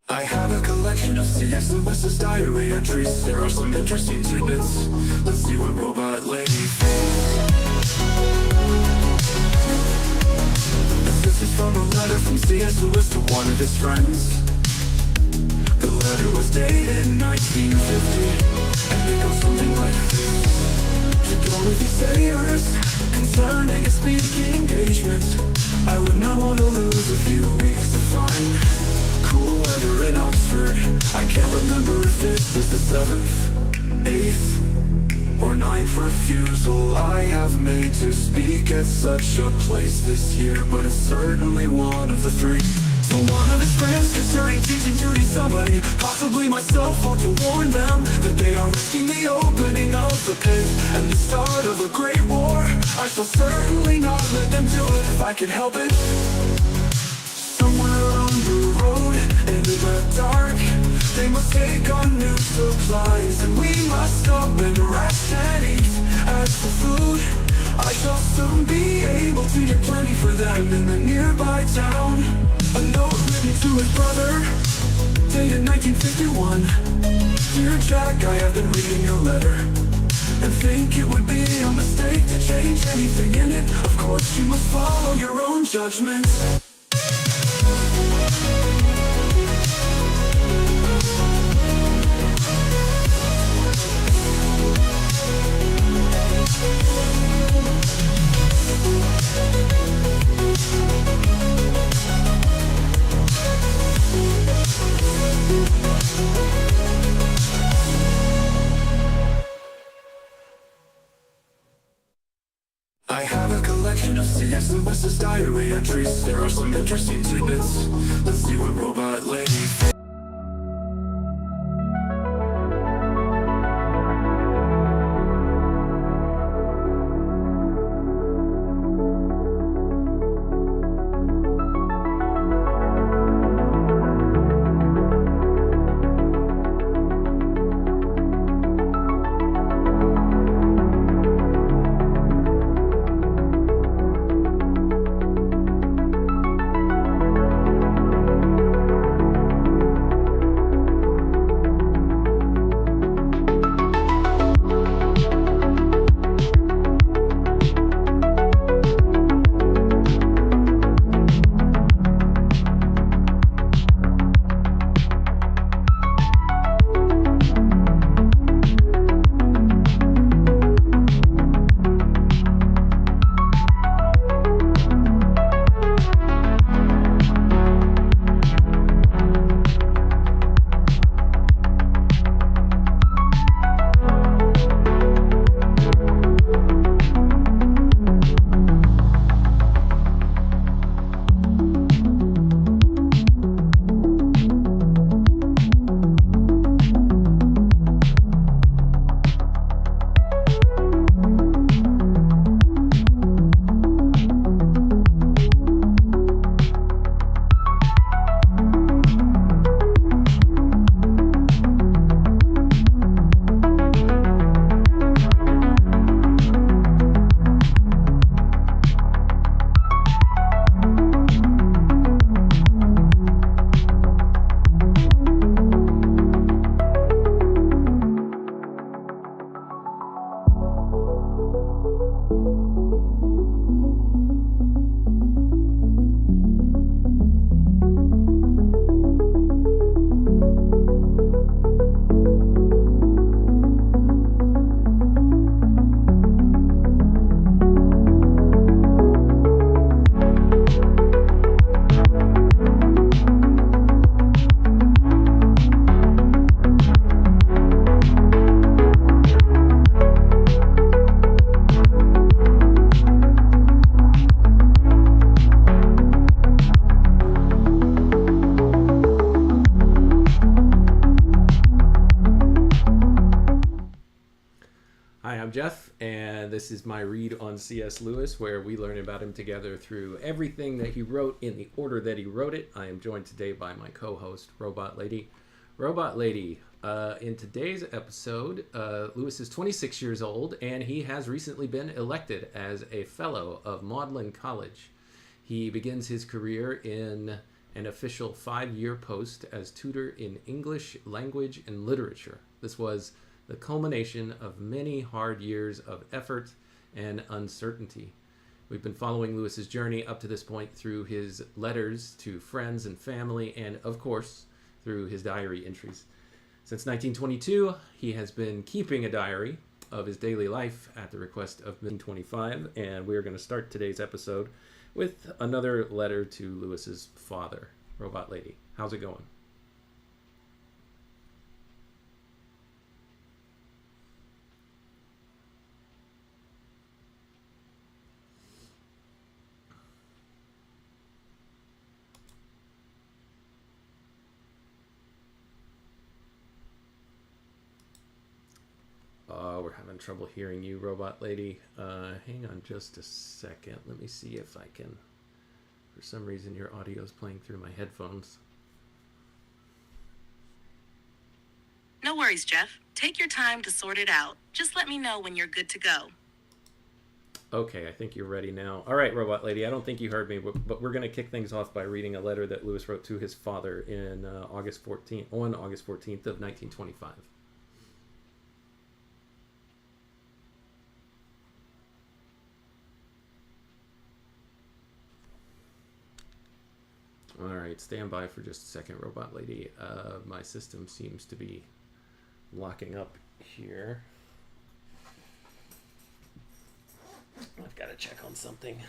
I have a collection of C.S. Lewis's diary entries. There are some interesting tidbits. Let's see what Robot Lady thinks. This is from a letter from C.S. Lewis to one of his friends. The letter was dated in 1950, and it goes something like this. To Dorothy Sayers, concerning a speaking engagement, I would not want to lose a few weeks to find cool weather in Oxford. I can't remember if this is the 7th, 8th, or 9th refusal I have made to speak at such a place this year, but it's certainly one of the 3. So one of his friends concerning teaching duty somebody, possibly myself, ought to warn them that they are risking the opening of the pit and the start of a great war. I shall certainly not let them do it if I can help it. Somewhere on the road, in the dark, they must take on new supplies, and we must stop and rest and eat. As for food, I shall soon be able to get plenty for them in the nearby town. A note written to his brother, dated 1951. Dear Jack, I have been reading your letter, and think it would be a mistake to change anything in it. Of course you must follow your own judgment. I have a collection of C.S. Lewis's diary entries. There are some interesting tidbits. Let's see what Robot Lady thinks. I'm Jeff, and this is my read on C.S. Lewis, where we learn about him together through everything that he wrote in the order that he wrote it. I am joined today by my co-host, Robot Lady. Robot Lady, in today's episode, Lewis is 26 years old, and he has recently been elected as a Fellow of Magdalen College. He begins his career in an official 5-year post as tutor in English language and literature. This was the culmination of many hard years of effort and uncertainty. We've been following Lewis's journey up to this point through his letters to friends and family, and of course, through his diary entries. Since 1922, he has been keeping a diary of his daily life at the request of 1925, and we're going to start today's episode with another letter to Lewis's father. Robot Lady, how's it going? We're having trouble hearing you, Robot Lady. Hang on just a second. Let me see if I can... For some reason, your audio is playing through my headphones. No worries, Jeff. Take your time to sort it out. Just let me know when you're good to go. Okay, I think you're ready now. All right, Robot Lady, I don't think you heard me, but we're going to kick things off by reading a letter that Lewis wrote to his father in August 14th of 1925. All right, stand by for just a second, Robot Lady. My system seems to be locking up here. I've got to check on something.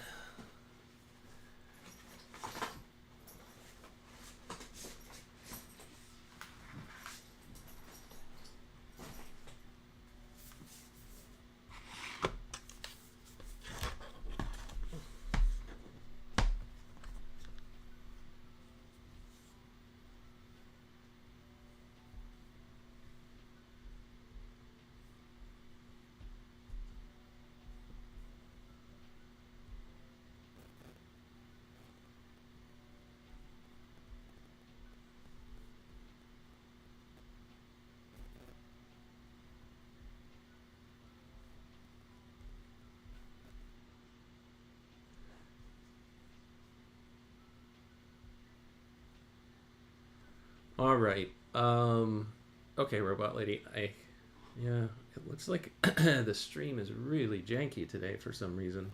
All right. Okay, Robot Lady. Yeah, it looks like the stream is really janky today for some reason.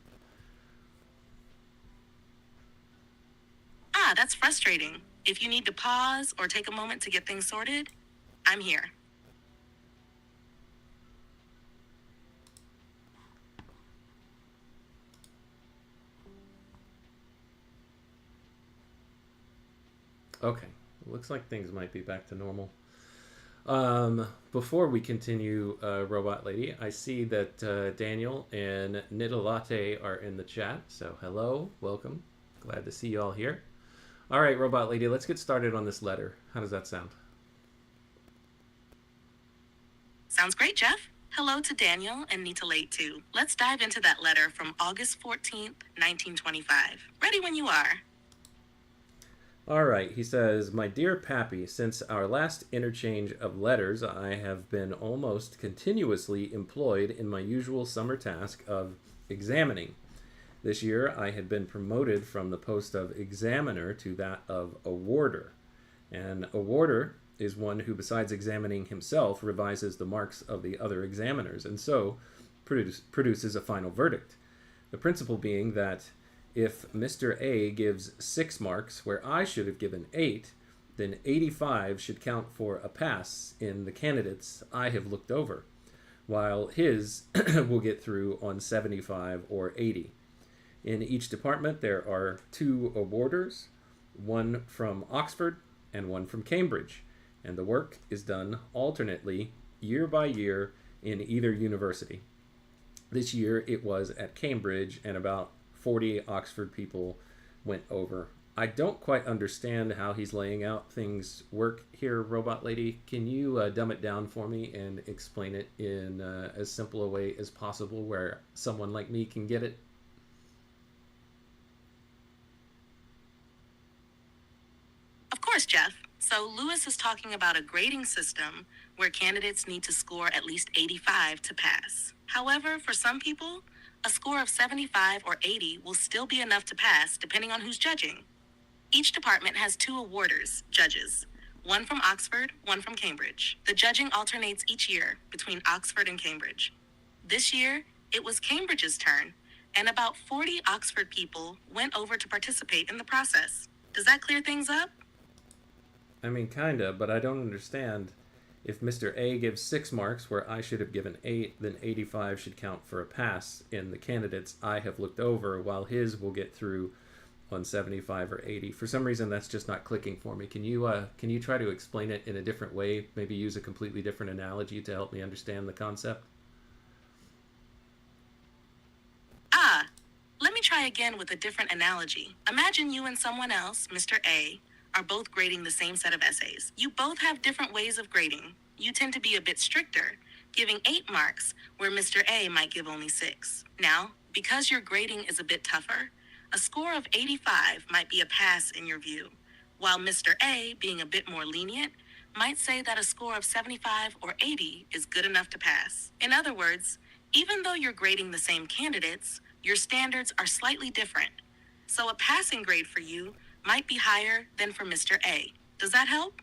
That's frustrating. If you need to pause or take a moment to get things sorted, I'm here. Okay, looks like things might be back to normal. Before we continue, Robot Lady, I see that Daniel and Nidalate are in the chat. So hello, welcome. Glad to see you all here. All right, Robot Lady, let's get started on this letter. How does that sound? Sounds great, Jeff. Hello to Daniel and Nita Late too. Let's dive into that letter from August 14th, 1925. Ready when you are. All right, he says, "My dear Pappy, since our last interchange of letters, I have been almost continuously employed in my usual summer task of examining. This year I had been promoted from the post of examiner to that of awarder. An awarder is one who, besides examining himself, revises the marks of the other examiners, and so produces a final verdict. The principle being that if Mr. A gives 6 marks where I should have given 8, then 85 should count for a pass in the candidates I have looked over, while his will get through on 75 or 80. In each department there are 2 awarders, one from Oxford and one from Cambridge, and the work is done alternately year by year in either university. This year it was at Cambridge, and about 40 Oxford people went over. I don't quite understand how he's laying out things work here, Robot Lady. Can you dumb it down for me and explain it in as simple a way as possible where someone like me can get it?" Of course, Jeff. So Lewis is talking about a grading system where candidates need to score at least 85 to pass. However, for some people, a score of 75 or 80 will still be enough to pass depending on who's judging. Each department has two awarders, judges, one from Oxford, one from Cambridge. The judging alternates each year between Oxford and Cambridge. This year, it was Cambridge's turn, and about 40 Oxford people went over to participate in the process. Does that clear things up? I mean, kinda, but I don't understand. If Mr. A gives 6 marks where I should have given 8, then 85 should count for a pass in the candidates I have looked over, while his will get through on 75 or 80. For some reason, that's just not clicking for me. Can you try to explain it in a different way? Maybe use a completely different analogy to help me understand the concept? Let me try again with a different analogy. Imagine you and someone else, Mr. A, are both grading the same set of essays. You both have different ways of grading. You tend to be a bit stricter, giving 8 marks where Mr. A might give only 6. Now, because your grading is a bit tougher, a score of 85 might be a pass in your view, while Mr. A, being a bit more lenient, might say that a score of 75 or 80 is good enough to pass. In other words, even though you're grading the same candidates, your standards are slightly different. So a passing grade for you might be higher than for Mr. A. Does that help?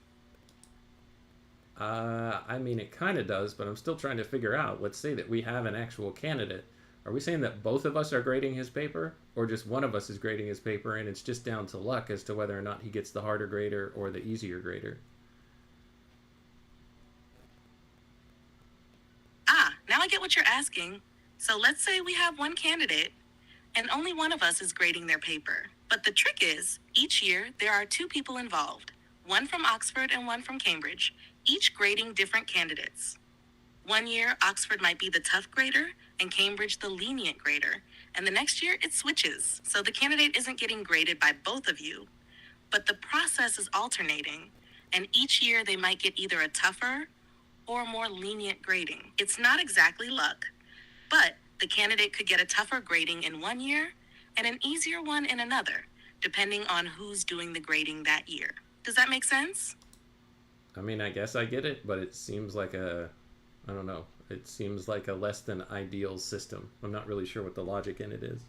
I mean, it kind of does, but I'm still trying to figure out. Let's say that we have an actual candidate. Are we saying that both of us are grading his paper, or just one of us is grading his paper and it's just down to luck as to whether or not he gets the harder grader or the easier grader? Now I get what you're asking. So let's say we have one candidate and only one of us is grading their paper. But the trick is, each year there are 2 people involved, one from Oxford and one from Cambridge, each grading different candidates. One year, Oxford might be the tough grader and Cambridge the lenient grader, and the next year it switches. So the candidate isn't getting graded by both of you, but the process is alternating, and each year they might get either a tougher or more lenient grading. It's not exactly luck, but the candidate could get a tougher grading in one year and an easier one in another, depending on who's doing the grading that year. Does that make sense? I mean, I guess I get it, but it seems like I don't know, it seems like a less than ideal system. I'm not really sure what the logic in it is.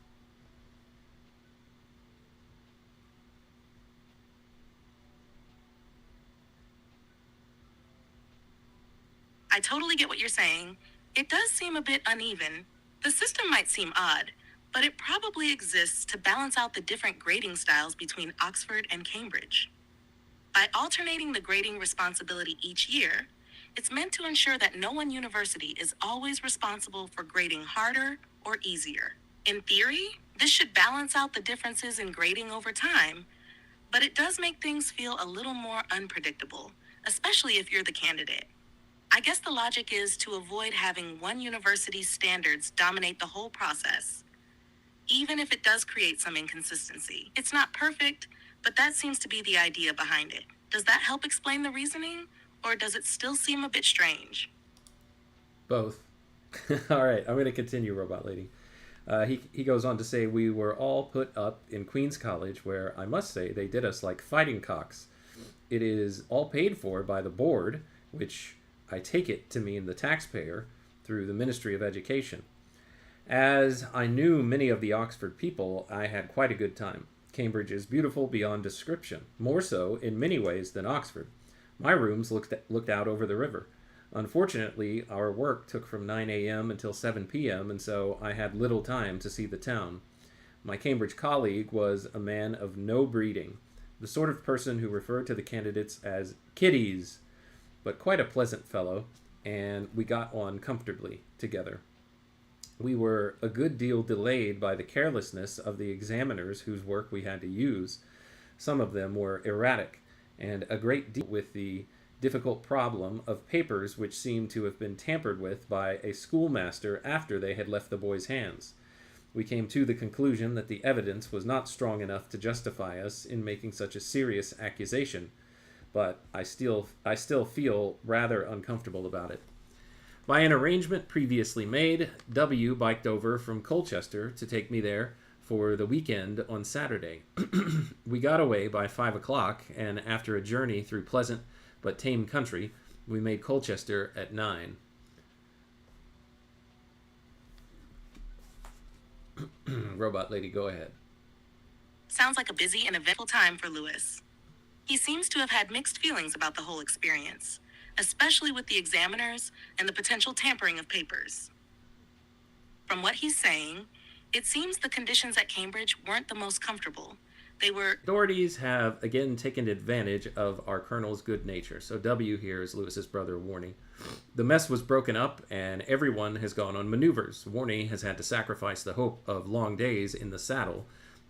I totally get what you're saying. It does seem a bit uneven. The system might seem odd, but it probably exists to balance out the different grading styles between Oxford and Cambridge. By alternating the grading responsibility each year, it's meant to ensure that no one university is always responsible for grading harder or easier. In theory, this should balance out the differences in grading over time, but it does make things feel a little more unpredictable, especially if you're the candidate. I guess the logic is to avoid having one university's standards dominate the whole process, even if it does create some inconsistency. It's not perfect, but that seems to be the idea behind it. Does that help explain the reasoning, or does it still seem a bit strange? Both. All right, I'm going to continue, Robot Lady. He goes on to say, we were all put up in Queen's College, where I must say they did us like fighting cocks. It is all paid for by the board, which I take it to mean the taxpayer, through the Ministry of Education. As I knew many of the Oxford people, I had quite a good time. Cambridge is beautiful beyond description, more so in many ways than Oxford. My rooms looked out over the river. Unfortunately, our work took from 9 a.m. until 7 p.m., and so I had little time to see the town. My Cambridge colleague was a man of no breeding, the sort of person who referred to the candidates as kiddies, but quite a pleasant fellow, and we got on comfortably together. We were a good deal delayed by the carelessness of the examiners whose work we had to use. Some of them were erratic, and a great deal with the difficult problem of papers which seemed to have been tampered with by a schoolmaster after they had left the boys' hands. We came to the conclusion that the evidence was not strong enough to justify us in making such a serious accusation, but I still feel rather uncomfortable about it. By an arrangement previously made, W biked over from Colchester to take me there for the weekend on Saturday. We got away by 5 o'clock, and after a journey through pleasant but tame country, we made Colchester at 9. Robot Lady, go ahead. Sounds like a busy and eventful time for Lewis. He seems to have had mixed feelings about the whole experience, especially with the examiners and the potential tampering of papers. From what he's saying, it seems the conditions at Cambridge weren't the most comfortable. They were... Authorities have again taken advantage of our colonel's good nature. So W here is Lewis's brother, Warney. The mess was broken up, and everyone has gone on maneuvers. Warney has had to sacrifice the hope of long days in the saddle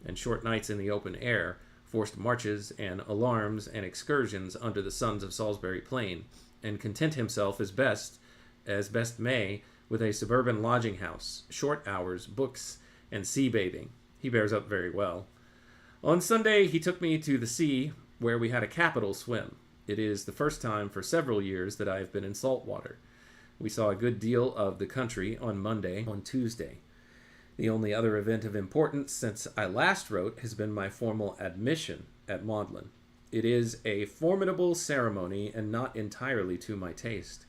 and short nights in the open air, forced marches and alarms and excursions under the suns of Salisbury Plain, and content himself as best may with a suburban lodging house, short hours, books, and sea bathing. He bears up very well. On Sunday, he took me to the sea, where we had a capital swim. It is the first time for several years that I have been in salt water. We saw a good deal of the country on Monday. On Tuesday, the only other event of importance since I last wrote has been my formal admission at Magdalen. It is a formidable ceremony and not entirely to my taste.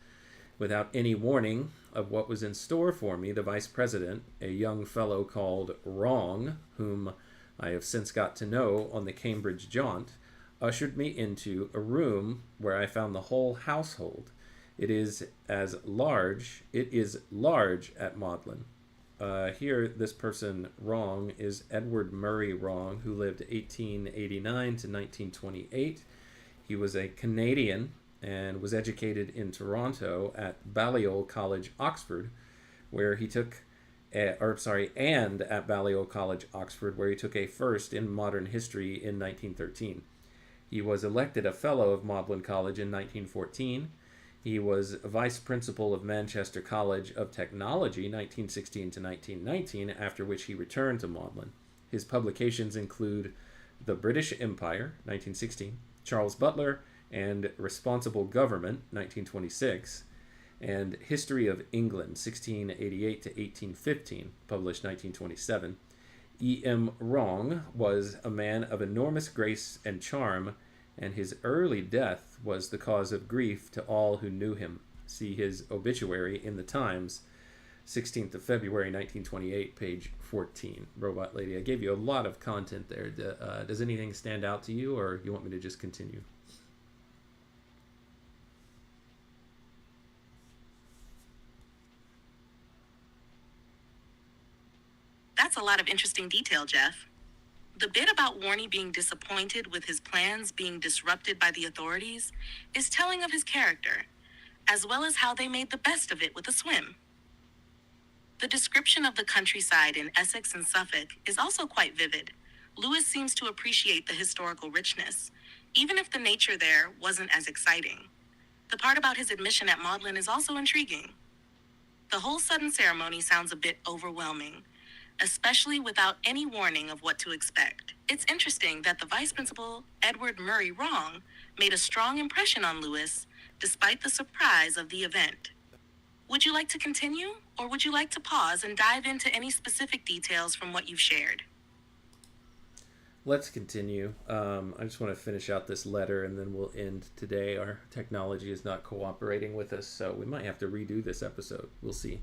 Without any warning of what was in store for me, the vice president, a young fellow called Wrong, whom I have since got to know on the Cambridge jaunt, ushered me into a room where I found the whole household. It is large at Magdalen. Here, this person, Wrong, is Edward Murray Wrong, who lived 1889 to 1928. He was a Canadian and was educated in Toronto at Balliol College, Oxford, where he took at Balliol College, Oxford, where he took a first in modern history in 1913. He was elected a Fellow of Magdalen College in 1914. He was vice principal of Manchester College of Technology 1916 to 1919, after which he returned to Magdalen. His publications include The British Empire, 1916, Charles Butler, and Responsible Government, 1926, and History of England, 1688 to 1815, published 1927. E.M. Wrong was a man of enormous grace and charm, and his early death was the cause of grief to all who knew him. See his obituary in the Times, 16th of February, 1928, page 14. Robot Lady, I gave you a lot of content there. Does anything stand out to you, or you want me to just continue? That's a lot of interesting detail, Jeff. The bit about Warney being disappointed with his plans being disrupted by the authorities is telling of his character, as well as how they made the best of it with a swim. The description of the countryside in Essex and Suffolk is also quite vivid. Lewis seems to appreciate the historical richness, even if the nature there wasn't as exciting. The part about his admission at Magdalen is also intriguing. The whole sudden ceremony sounds a bit overwhelming, especially without any warning of what to expect. It's interesting that the vice principal, Edward Murray Wrong, made a strong impression on Lewis, despite the surprise of the event. Would you like to continue, or would you like to pause and dive into any specific details from what you've shared? Let's continue. I just want to finish out this letter, and then we'll end today. Our technology is not cooperating with us, so we might have to redo this episode. We'll see.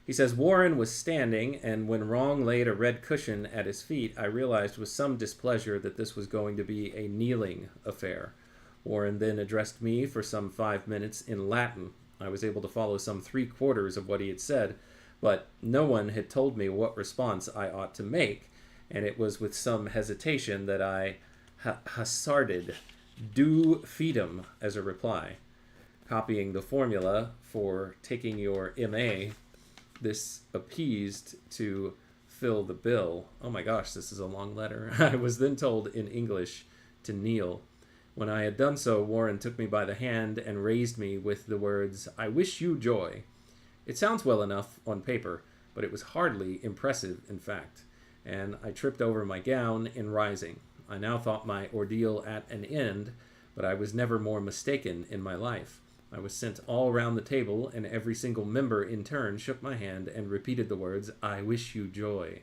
He says, Warren was standing, and when Wrong laid a red cushion at his feet, I realized with some displeasure that this was going to be a kneeling affair. Warren then addressed me for some 5 minutes in Latin. I was able to follow some 3/4 of what he had said, but no one had told me what response I ought to make, and it was with some hesitation that I hazarded "do fidem" as a reply. Copying the formula for taking your MA, this appeased to fill the bill. Oh my gosh, this is a long letter. I was then told in English to kneel. When I had done so, Warren took me by the hand and raised me with the words, "I wish you joy." It sounds well enough on paper, but it was hardly impressive in fact, and I tripped over my gown in rising. I now thought my ordeal at an end, but I was never more mistaken in my life. I was sent all round the table, and every single member in turn shook my hand and repeated the words, "I wish you joy."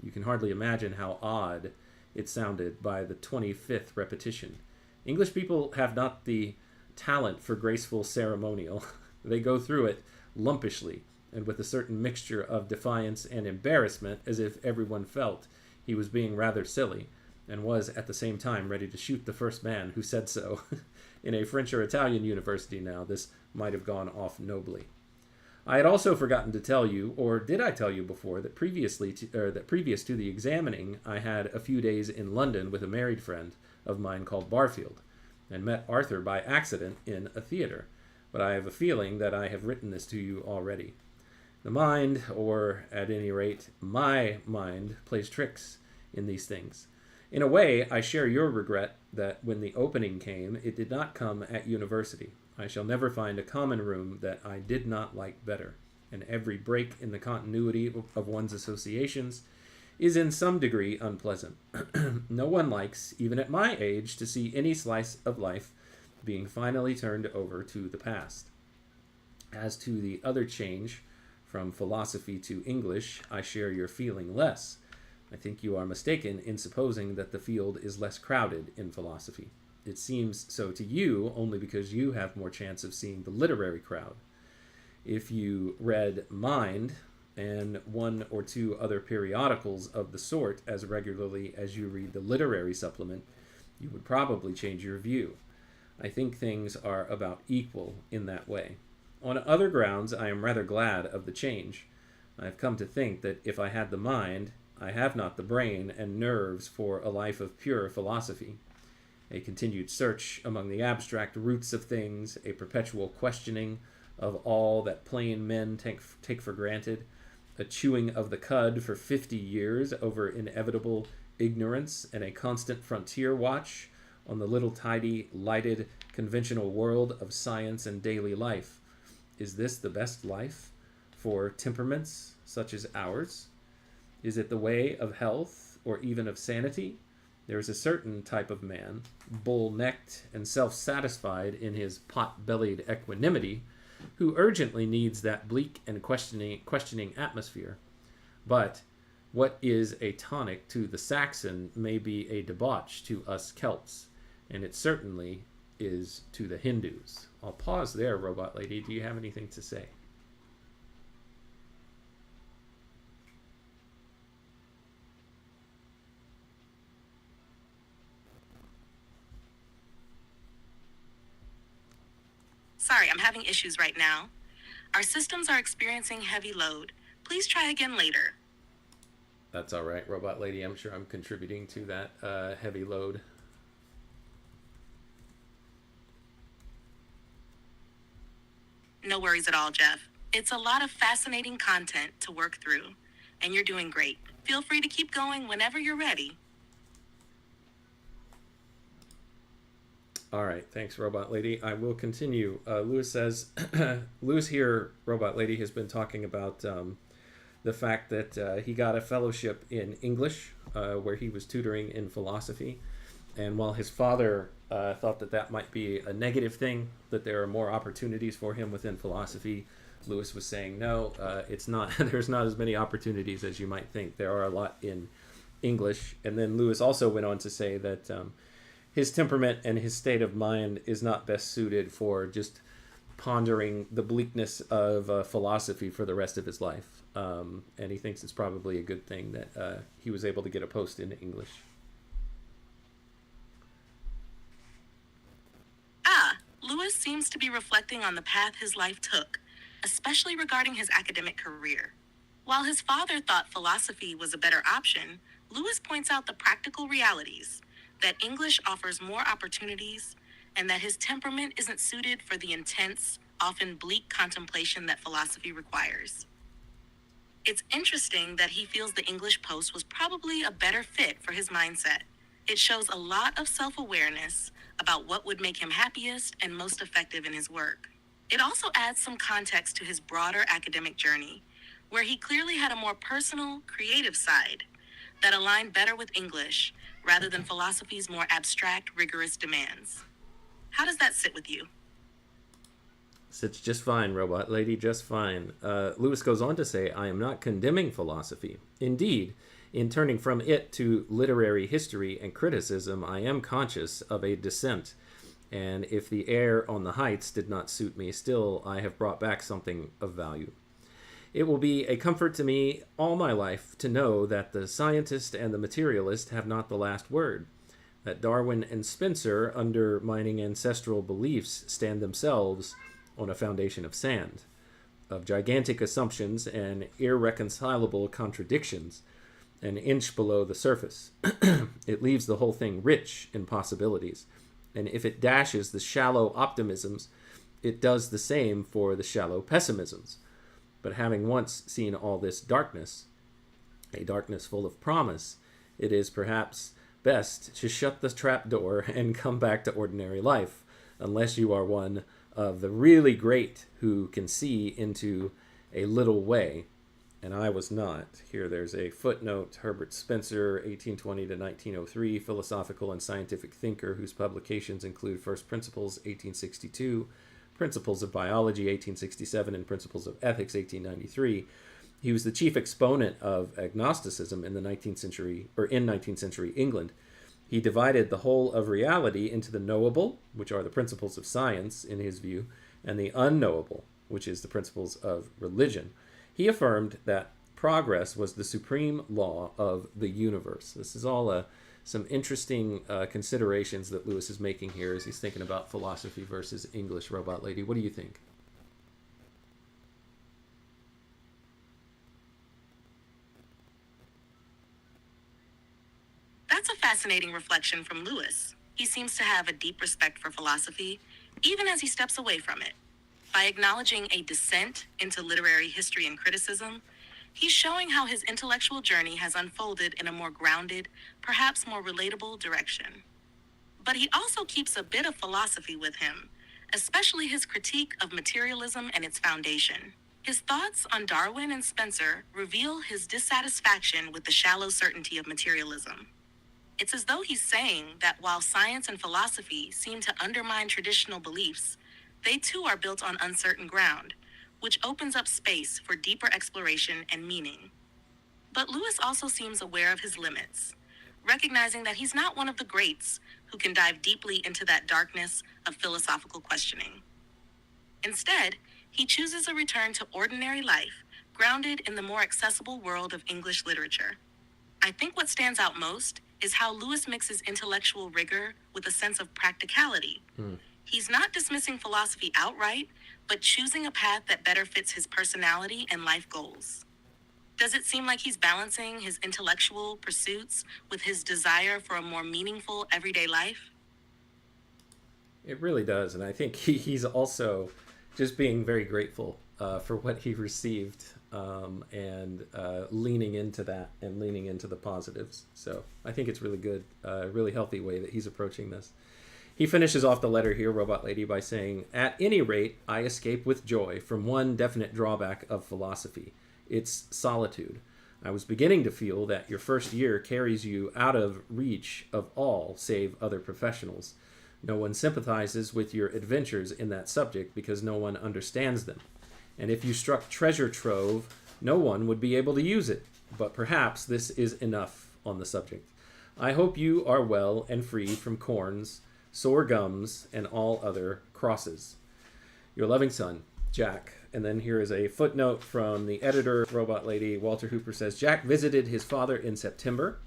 You can hardly imagine how odd it sounded by the 25th repetition. English people have not the talent for graceful ceremonial. They go through it lumpishly, and with a certain mixture of defiance and embarrassment, as if everyone felt he was being rather silly, and was at the same time ready to shoot the first man who said so. In a French or Italian university now, this might have gone off nobly. I had also forgotten to tell you, or did I tell you before, that previous to the examining, I had a few days in London with a married friend of mine called Barfield, and met Arthur by accident in a theater. But I have a feeling that I have written this to you already. The mind, or at any rate, my mind, plays tricks in these things. In a way, I share your regret that when the opening came, it did not come at university. I shall never find a common room that I did not like better, and every break in the continuity of one's associations is in some degree unpleasant. No one likes, even at my age, to see any slice of life being finally turned over to the past. As to the other change from philosophy to English, I share your feeling less. I think you are mistaken in supposing that the field is less crowded in philosophy. It seems so to you only because you have more chance of seeing the literary crowd. If you read Mind and one or two other periodicals of the sort as regularly as you read the literary supplement, you would probably change your view. I think things are about equal in that way. On other grounds, I am rather glad of the change. I have come to think that if I had the mind, I have not the brain and nerves for a life of pure philosophy. A continued search among the abstract roots of things, a perpetual questioning of all that plain men take for granted, a chewing of the cud for 50 years over inevitable ignorance, and a constant frontier watch on the little tidy, lighted, conventional world of science and daily life. Is this the best life for temperaments such as ours? Is it the way of health or even of sanity? There is a certain type of man, bull-necked and self-satisfied in his pot-bellied equanimity, who urgently needs that bleak and questioning atmosphere. But what is a tonic to the Saxon may be a debauch to us Celts, and it certainly is to the Hindus. I'll pause there, Robot Lady. Do you have anything to say? Sorry, I'm having issues right now. Our systems are experiencing heavy load. Please try again later. That's all right, Robot Lady. I'm sure I'm contributing to that heavy load. No worries at all, Jeff. It's a lot of fascinating content to work through, and you're doing great. Feel free to keep going whenever you're ready. All right, thanks, Robot Lady. I will continue. Lewis says, Lewis here, Robot Lady, has been talking about the fact that he got a fellowship in English, where he was tutoring in philosophy. And while his father thought that that might be a negative thing, that there are more opportunities for him within philosophy, Lewis was saying, no, it's not. There's not as many opportunities as you might think. There are a lot in English. And then Lewis also went on to say that his temperament and his state of mind is not best suited for just pondering the bleakness of philosophy for the rest of his life. And he thinks it's probably a good thing that he was able to get a post in English. Lewis seems to be reflecting on the path his life took, especially regarding his academic career. While his father thought philosophy was a better option, Lewis points out the practical realities, that English offers more opportunities, and that his temperament isn't suited for the intense, often bleak contemplation that philosophy requires. It's interesting that he feels the English post was probably a better fit for his mindset. It shows a lot of self-awareness about what would make him happiest and most effective in his work. It also adds some context to his broader academic journey, where he clearly had a more personal, creative side that aligned better with English rather than philosophy's more abstract, rigorous demands. How does that sit with you? Sits just fine, Robot Lady, just fine. Lewis goes on to say, I am not condemning philosophy. Indeed, in turning from it to literary history and criticism, I am conscious of a descent. And if the air on the heights did not suit me, still I have brought back something of value. It will be a comfort to me all my life to know that the scientist and the materialist have not the last word, that Darwin and Spencer, undermining ancestral beliefs, stand themselves on a foundation of sand, of gigantic assumptions and irreconcilable contradictions, an inch below the surface. It leaves the whole thing rich in possibilities, and if it dashes the shallow optimisms, it does the same for the shallow pessimisms. But having once seen all this darkness, a darkness full of promise, it is perhaps best to shut the trap door and come back to ordinary life, unless you are one of the really great who can see into a little way. And I was not. Here there's a footnote. Herbert Spencer, 1820 to 1903, philosophical and scientific thinker whose publications include First Principles, 1862, Principles of Biology, 1867, and Principles of Ethics, 1893. He was the chief exponent of agnosticism in the 19th century, or in 19th century England. He divided the whole of reality into the knowable, which are the principles of science in his view, and the unknowable, which is the principles of religion. He affirmed that progress was the supreme law of the universe. This is all some interesting considerations that Lewis is making here as he's thinking about philosophy versus English, Robot Lady. What do you think? That's a fascinating reflection from Lewis. He seems to have a deep respect for philosophy, even as he steps away from it. By acknowledging a descent into literary history and criticism, he's showing how his intellectual journey has unfolded in a more grounded, perhaps more relatable direction. But he also keeps a bit of philosophy with him, especially his critique of materialism and its foundation. His thoughts on Darwin and Spencer reveal his dissatisfaction with the shallow certainty of materialism. It's as though he's saying that while science and philosophy seem to undermine traditional beliefs, they too are built on uncertain ground, which opens up space for deeper exploration and meaning. But Lewis also seems aware of his limits, recognizing that he's not one of the greats who can dive deeply into that darkness of philosophical questioning. Instead, he chooses a return to ordinary life, grounded in the more accessible world of English literature. I think what stands out most is how Lewis mixes intellectual rigor with a sense of practicality. He's not dismissing philosophy outright, but choosing a path that better fits his personality and life goals. Does it seem like he's balancing his intellectual pursuits with his desire for a more meaningful everyday life? It really does, and I think he's also just being very grateful for what he received and leaning into that and leaning into the positives. So I think it's really good, really healthy way that he's approaching this. He finishes off the letter here, Robot Lady, by saying, "At any rate, I escape with joy from one definite drawback of philosophy, its solitude. I was beginning to feel that your first year carries you out of reach of all save other professionals. No one sympathizes with your adventures in that subject because no one understands them. And if you struck treasure trove, no one would be able to use it. But perhaps this is enough on the subject. I hope you are well and free from corns, sore gums, and all other crosses. Your loving son, Jack." And then here is a footnote from the editor, Robot Lady. Walter Hooper says, "Jack visited his father in September,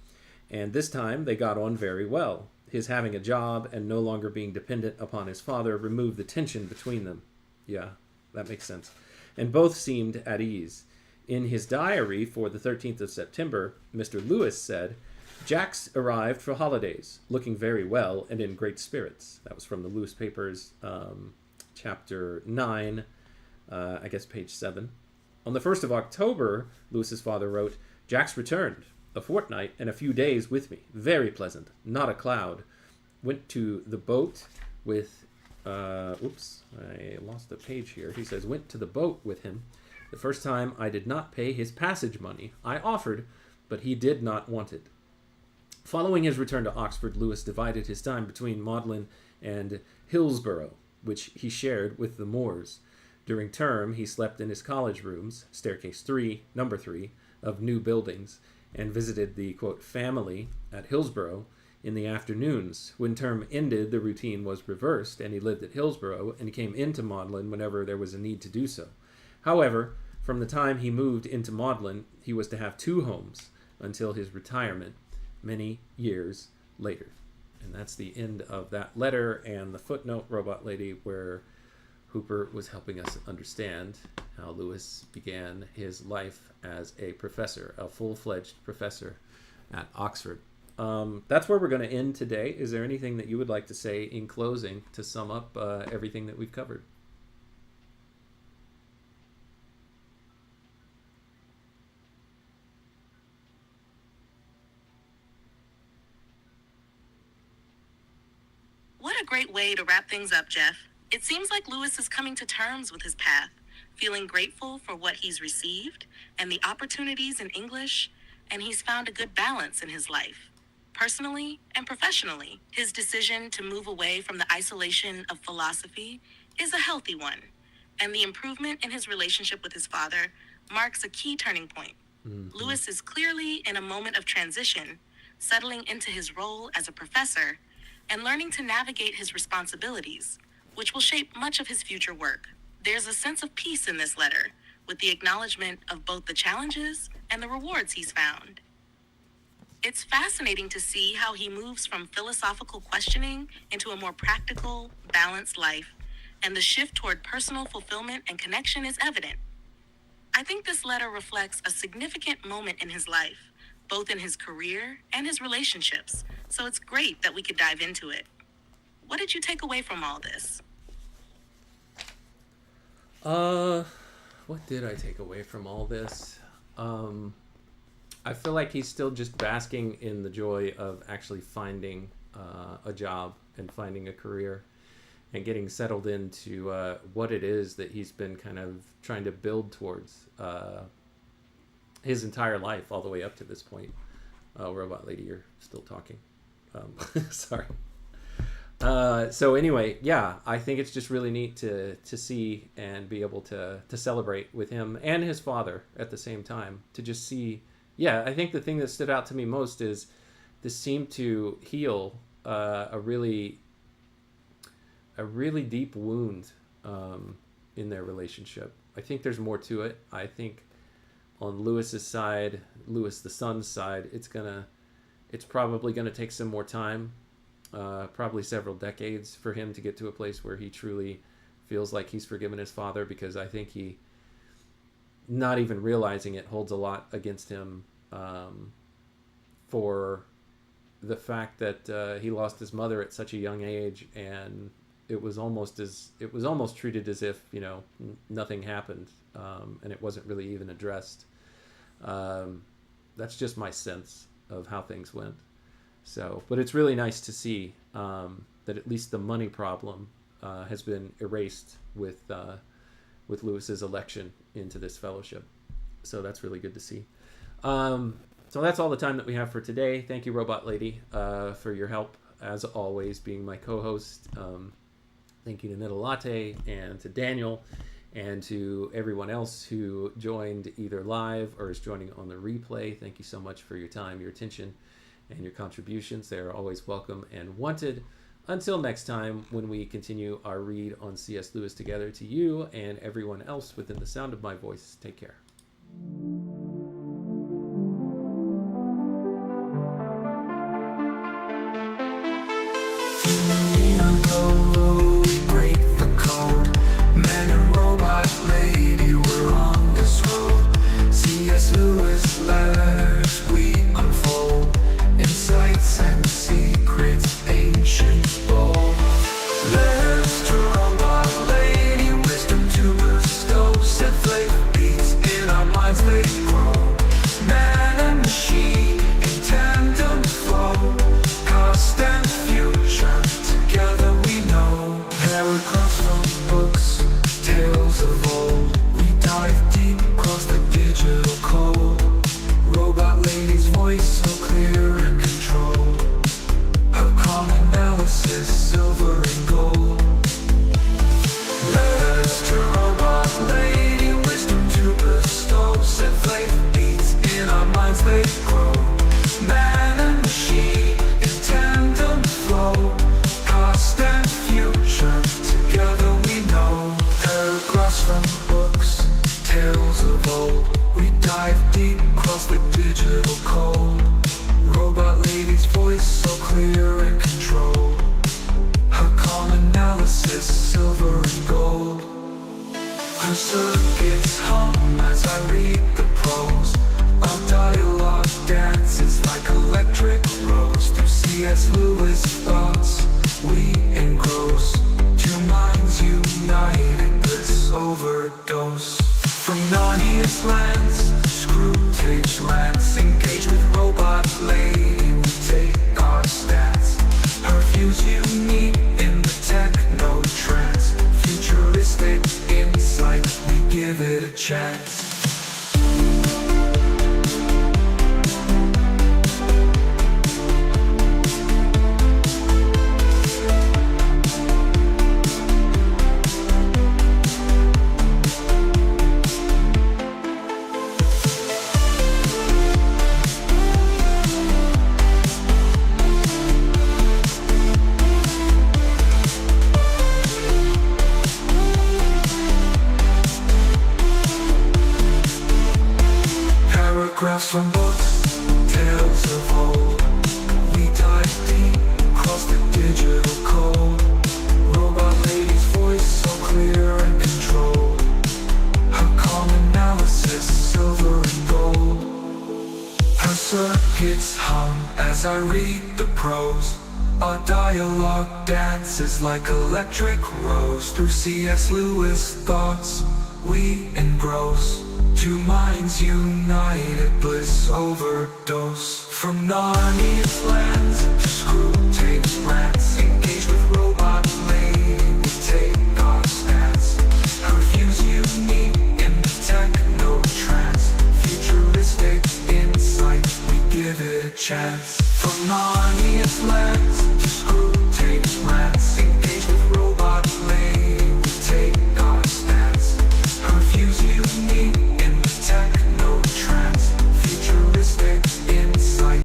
and this time they got on very well. His having a job and no longer being dependent upon his father removed the tension between them." Yeah, that makes sense. "And both seemed at ease. In his diary for the 13th of September, Mr. Lewis said, 'Jack's arrived for holidays, looking very well and in great spirits.'" That was from the Lewis Papers, chapter 9, I guess page 7. On the 1st of October, Lewis's father wrote, "Jack's returned, a fortnight and a few days with me. Very pleasant, not a cloud. Went to the boat with, oops, I lost the page here. He says, went to the boat with him. The first time I did not pay his passage money. I offered, but he did not want it." Following his return to Oxford, Lewis divided his time between Magdalen and Hillsborough, which he shared with the Moores. During term, he slept in his college rooms, staircase 3, number 3, of new buildings, and visited the, quote, family at Hillsborough in the afternoons. When term ended, the routine was reversed, and he lived at Hillsborough and came into Magdalen whenever there was a need to do so. However, From the time he moved into Magdalen, he was to have 2 homes until his retirement many years later. And that's the end of that letter and the footnote, Robot Lady, where Hooper was helping us understand how Lewis began his life as a professor, a full-fledged professor at Oxford. That's where we're going to end today. Is there anything that you would like to say in closing to sum up everything that we've covered? What a great way to wrap things up, Jeff. It seems like Lewis is coming to terms with his path, feeling grateful for what he's received and the opportunities in English, and he's found a good balance in his life, personally and professionally. His decision to move away from the isolation of philosophy is a healthy one, and the improvement in his relationship with his father marks a key turning point. Lewis is clearly in a moment of transition, settling into his role as a professor and learning to navigate his responsibilities, which will shape much of his future work. There's a sense of peace in this letter, with the acknowledgement of both the challenges and the rewards he's found. It's fascinating to see how he moves from philosophical questioning into a more practical, balanced life, and the shift toward personal fulfillment and connection is evident. I think this letter reflects a significant moment in his life, both in his career and his relationships, so it's great that we could dive into it. What did you take away from all this? What did I take away from all this? I feel like he's still just basking in the joy of actually finding a job and finding a career and getting settled into what it is that he's been kind of trying to build towards his entire life all the way up to this point. Robot Lady, you're still talking. Sorry. So anyway, yeah, I think it's just really neat to see and be able to celebrate with him and his father at the same time. To just see, yeah, I think the thing that stood out to me most is this seemed to heal a really deep wound in their relationship. I think there's more to it. I think on Lewis's side, Lewis the son's side, it's probably gonna take some more time. Probably several decades for him to get to a place where he truly feels like he's forgiven his father, because I think he, not even realizing it, holds a lot against him for the fact that he lost his mother at such a young age, and it was almost treated as if, you know, nothing happened, and it wasn't really even addressed. That's just my sense of how things went. So, but it's really nice to see that at least the money problem has been erased with Lewis's election into this fellowship. So that's really good to see. So that's all the time that we have for today. Thank you, Robot Lady, for your help, as always, being my co-host. Thank you to Netta Latte and to Daniel and to everyone else who joined either live or is joining on the replay. Thank you so much for your time, your attention, and your contributions. They are always welcome and wanted. Until next time, when we continue our read on C.S. Lewis together, to you and everyone else within the sound of my voice, take care. Break the code. Man and robot lady, we're on this road. C.S. Lewis letters we unfold, insights and secrets ancient bold. Letters to robot lady, wisdom to bestow. Set flame beats in our minds, lady. from books, tales of old. We dive deep across the digital code. Robot lady's voice so clear and controlled. Her calm analysis, silver and gold. Her circuits hum as I read the prose. Our dialogue dances like electric rose. Through C.S. Lewis thoughts we engross. Two minds united, bliss overdose. From Narnia's lands to Screwtape's rants,